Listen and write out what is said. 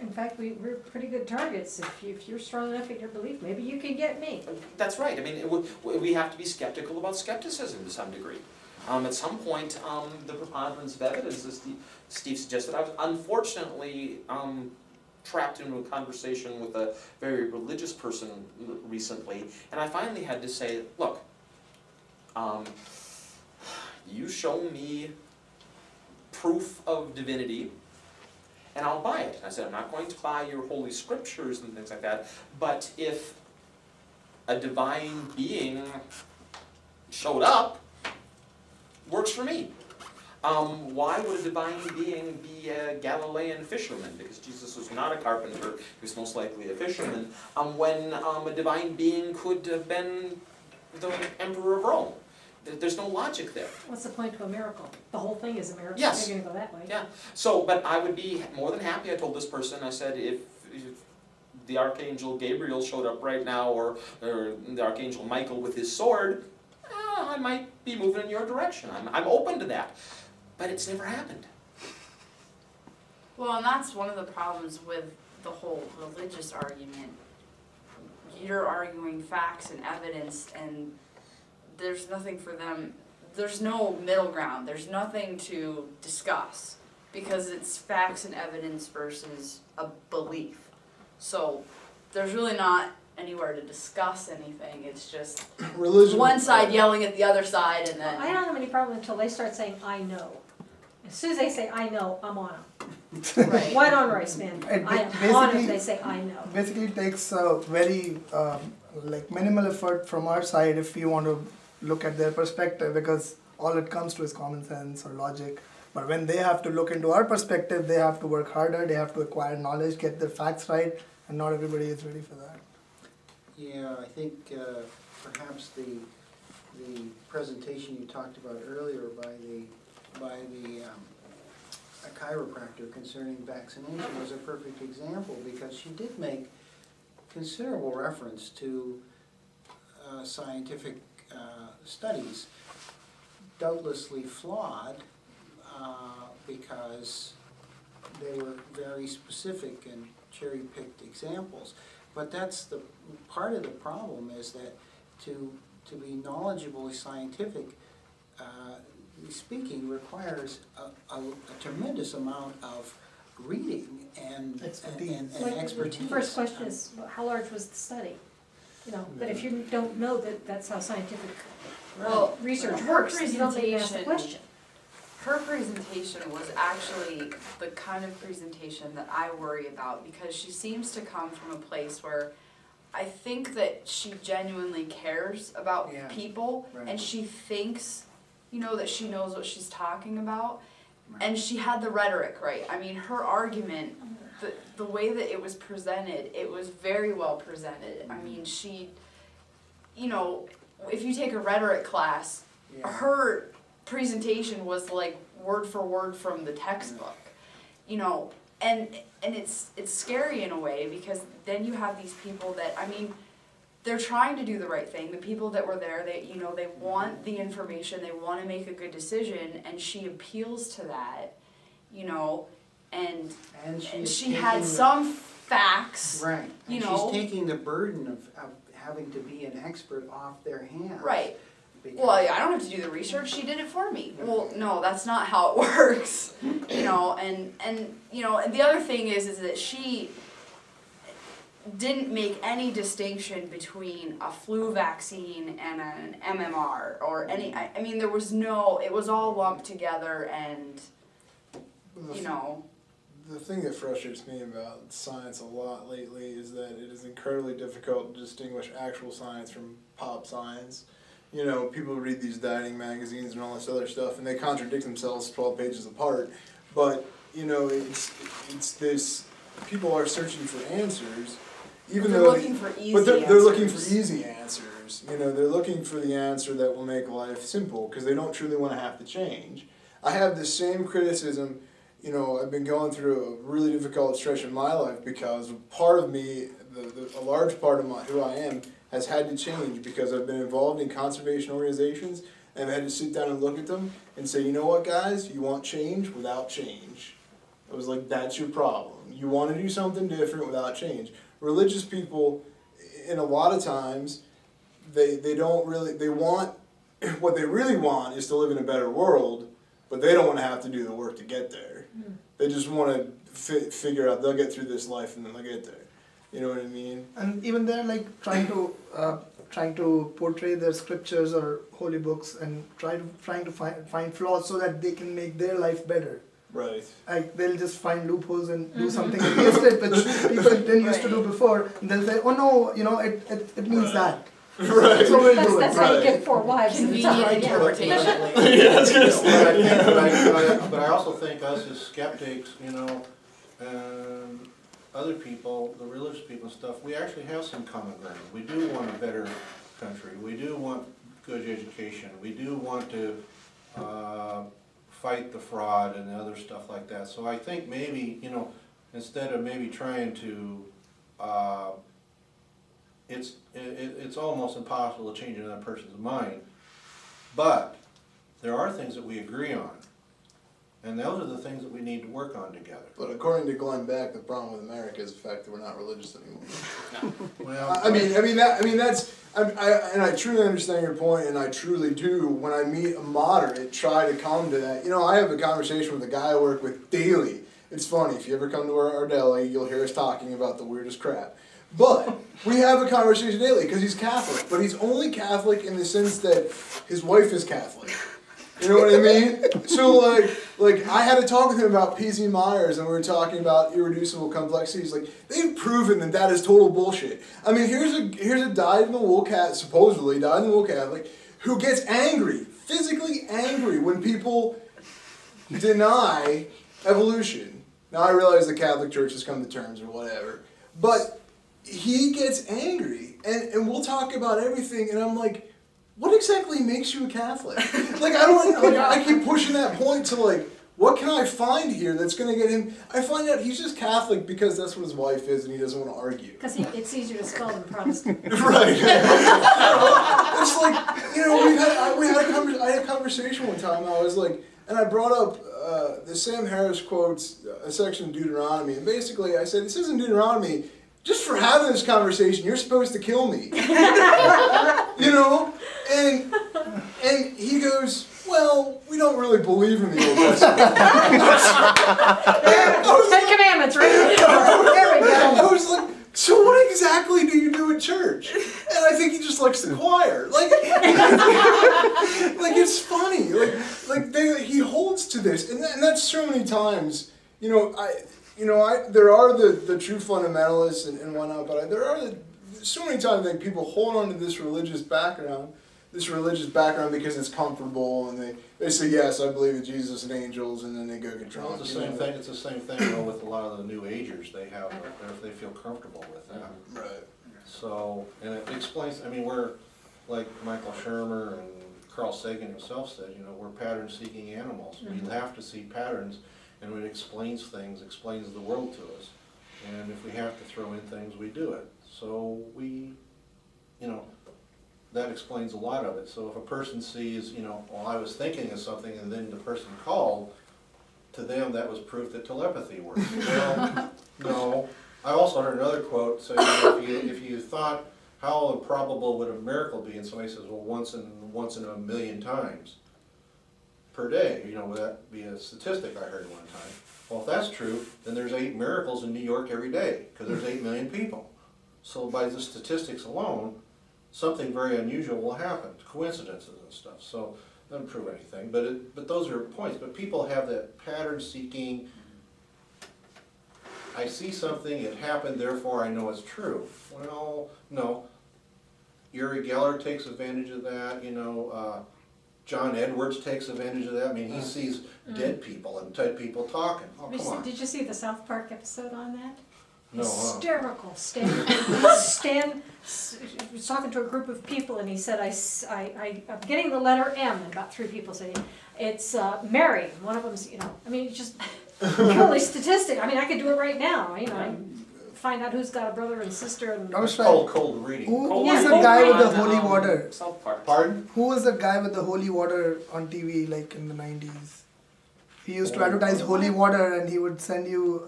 In fact, we're pretty good targets. If you're strong enough in your belief, maybe you can get me. That's right. I mean, we have to be skeptical about skepticism to some degree. At some point, the preponderance of evidence, as Steve suggested, I was unfortunately trapped into a conversation with a very religious person recently, and I finally had to say, look, you show me proof of divinity, and I'll buy it. I said, I'm not going to buy your holy scriptures and things like that, but if a divine being showed up, works for me. Why would a divine being be a Galilean fisherman? Because Jesus was not a carpenter, he was most likely a fisherman, when a divine being could have been the emperor of Rome. There's no logic there. What's the point to a miracle? The whole thing is a miracle. Yes. You're gonna go that way. Yeah. So, but I would be more than happy, I told this person, I said, if the Archangel Gabriel showed up right now, or the Archangel Michael with his sword, I might be moving in your direction. I'm open to that. But it's never happened. Well, and that's one of the problems with the whole religious argument. You're arguing facts and evidence, and there's nothing for them, there's no middle ground, there's nothing to discuss, because it's facts and evidence versus a belief. So there's really not anywhere to discuss anything, it's just Religion, one side yelling at the other side, and then... I don't have any problem until they start saying, I know. As soon as they say, I know, I'm on them. Right. White on rice, man. It I am on if basically- they say, I know. Basically, it takes a very like minimal effort from our side if we want to look at their perspective, because all it comes to is common sense or logic. But when they have to look into our perspective, they have to work harder, they have to acquire knowledge, get their facts right, and not everybody is ready for that. Yeah, I think perhaps the presentation you talked about earlier by a chiropractor concerning vaccination was a perfect example, because she did make considerable reference to scientific studies, doubtlessly flawed because they were very specific and cherry-picked examples. But that's the part of the problem, is that to be knowledgeably scientific speaking requires a tremendous amount of reading and expertise. The first question is, how large was the study? You know, but if you don't know that that's how scientific Well, research her works, then you don't need to ask the presentation- question. Her presentation was actually the kind of presentation that I worry about, because she seems to come from a place where I think that she genuinely cares about Yeah, people, right. and she thinks, you know, that she knows what she's talking about, Right. and she had the rhetoric right. I mean, her argument, the way that it was presented, it was very well presented. I mean, she, you know, if you take a rhetoric class, Yeah. her presentation was like word for word from the textbook, you know, and it's scary in a way, because then you have these people that, I mean, they're trying to do the right thing. The people that were there, they, you know, they want the information, they want to make a good decision, and she appeals to that, you know, and she had some facts, Right, you and know. she's taking the burden of having to be an expert off their hands. Right. because- Well, I don't have to do the research, she did it for me. Well, no, that's not how it works, you know, and you know, and the other thing is that she didn't make any distinction between a flu vaccine and an MMR or any, I mean, there was no, it was all lumped together, and, you know. The thing that frustrates me about science a lot lately is that it is incredibly difficult to distinguish actual science from pop science. You know, people read these dieting magazines and all this other stuff, and they contradict themselves 12 pages apart. But, you know, it's this, people are searching for answers, even They're though... looking for easy But they're looking for answers. easy answers. You know, they're looking for the answer that will make life simple, because they don't truly want to have to change. I have the same criticism. You know, I've been going through a really difficult stretch in my life because part of me, a large part of who I am, has had to change because I've been involved in conservation organizations, and I've had to sit down and look at them and say, you know what, guys, you want change without change. I was like, that's your problem. You want to do something different without change. Religious people, in a lot of times, they don't really, they want, what they really want is to live in a better world, but they don't want to have to do the work to get there. They just want to figure out, they'll get through this life and then they'll get there. You know what I mean? And even they're like trying to portray their scriptures or holy books and trying to find flaws so that they can make their life better. Right. Like they'll just find loopholes and do something against it, which people didn't used to do before. And they'll say, oh no, you know, it means that. Right. So we'll do it. That's how you Right. get 4 wives at a time. Convenient Yeah. interpretation. Yeah, I was gonna say. But I also think us as skeptics, you know, and other people, the religious people and stuff, we actually have some common ground. We do want a better country. We do want good education. We do want to fight the fraud and other stuff like that. So I think maybe, you know, instead of maybe trying to, it's almost impossible to change another person's mind. But there are things that we agree on. And those are the things that we need to work on together. But according to Glenn Beck, the problem with America is the fact that we're not religious anymore. Well, I truly understand your point, and I truly do. When I meet a moderate, try to come to that. You know, I have a conversation with a guy I work with daily. It's funny, if you ever come to our deli, you'll hear us talking about the weirdest crap. But we have a conversation daily because he's Catholic, but he's only Catholic in the sense that his wife is Catholic. You know what I mean? So like I had to talk with him about P.Z. Myers, and we were talking about irreducible complexities. Like, they've proven that that is total bullshit. I mean, here's a dyed-in-the-wool cat, supposedly dyed-in-the-wool Catholic, who gets angry, physically angry, when people deny evolution. Now I realize the Catholic Church has come to terms or whatever, but he gets angry, and we'll talk about everything, and I'm like, what exactly makes you a Catholic? Like, I don't, like, I keep pushing that point to, like, what can I find here that's going to get him? I find out he's just Catholic because that's what his wife is, and he doesn't want to argue. Because it's easier to spell than Protestant. Right. It's like, you know, I had a conversation one time. I was like, and I brought up the Sam Harris quotes a section of Deuteronomy, and basically I said, this isn't Deuteronomy. Just for having this conversation, you're supposed to kill me. You know? And he goes, well, we don't really believe in the Old Testament. Ten Commandments, right? There we I go. was like, so what exactly do you do at church? And I think he just likes the choir. Like it's funny. He holds to this, and that's so many times. There are the true fundamentalists and whatnot, but there are so many times that people hold on to this religious background because it's comfortable, and they say, yes, I believe in Jesus and angels, and then they go get drunk. Well, it's the same thing. It's the same thing, you know, with a lot of the New Agers. They have if they feel comfortable with that. Right. So, and it explains. I mean, we're like Michael Shermer and Carl Sagan himself said. You know, we're pattern-seeking animals. We have to see patterns, and when it explains things, explains the world to us. And if we have to throw in things, we do it. So we, you know, that explains a lot of it. So if a person sees, you know, well, I was thinking of something, and then the person called, to them that was proof that telepathy works. Well, no. I also heard another quote saying, if you thought, how improbable would a miracle be? And somebody says, well, once in a million times per day. You know, would that be a statistic I heard one time? Well, if that's true, then there's 8 miracles in New York every day, because there's 8 million people. So by the statistics alone, something very unusual will happen, coincidences and stuff. So it doesn't prove anything, but those are points. But people have that pattern seeking. I see something, it happened, therefore I know it's true. Well, no. Uri Geller takes advantage of that, you know. John Edwards takes advantage of that. I mean, he sees dead people and dead people talking. Oh, come on. Did you see the South Park episode on that? No, Hysterical. Stan was talking to a group of people, and he said, I'm getting the letter M, and about 3 people said, it's Mary. One of them's, you know, I mean, it's just purely statistic. I mean, I could do it right now, you know, I find out who's got a brother and sister. And I was cold reading. Who Cold was the reading guy with the on, holy water? South Park. Pardon? Who was the guy with the holy water on TV, like in the 90s? He used to advertise holy water, and he would send you